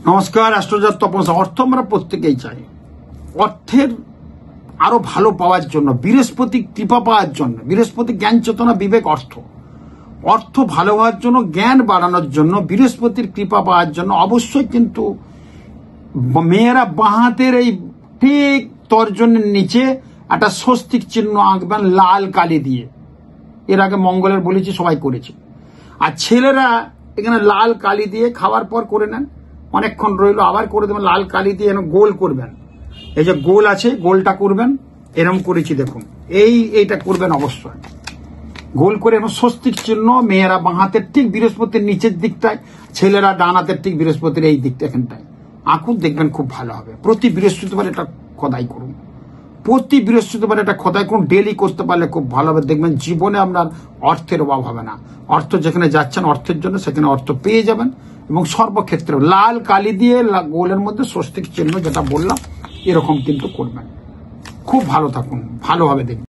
নমস্কার। অ্যাস্ট্রোলজার তপন। অর্থ আমরা প্রত্যেকেই চাই। অর্থের আরো ভালো পাওয়ার জন্য, বৃহস্পতি কৃপা পাওয়ার জন্য, বৃহস্পতি জ্ঞান চেতনা বিবেক অর্থ ভালো হওয়ার জন্য, জ্ঞান বাড়ানোর জন্য, বৃহস্পতির কৃপা পাওয়ার জন্য অবশ্যই কিন্তু মেয়েরা বাঁ হাতের এই ঠিক তর্জনের নিচে একটা স্বস্তিক চিহ্ন আঁকবেন লাল কালি দিয়ে। এর আগে মঙ্গলের বলেছি, সবাই করেছে। আর ছেলেরা এখানে লাল কালি দিয়ে খাওয়ার পর করে নেন, অনেকক্ষণ রইল আবার করে দেবেন লাল কালি দিয়ে। গোল করবেন, এই যে গোল আছে গোলটা করবেন, এরকম করেছি দেখুন, এইটা করবেন অবশ্যই। গোল করে এরকম স্বস্তিক চিহ্ন মেয়েরা বাঁ হাতের ঠিক বৃহস্পতির নিচের দিকটায়, ছেলেরা ডান হাতের ঠিক বৃহস্পতির এই দিকটা এখানটায় আঁকুন, দেখবেন খুব ভালো হবে। প্রতি বৃহস্পতিবার এটা খোদাই করুন, প্রতি বৃহস্পতিবার এটা খোদাই করুন, ডেলি করতে পারলে খুব ভালো হবে। দেখবেন জীবনে আপনার অর্থের অভাব হবে না। অর্থ যেখানে যাচ্ছেন অর্থের জন্য, সেখানে অর্থ পেয়ে যাবেন। এবং সর্বক্ষেত্রে লাল কালি দিয়ে গোলের মধ্যে স্বস্তিক চিহ্ন যেটা বললাম এরকম কিন্তু করবেন। খুব ভালো থাকুন, ভালোভাবে দেখবেন।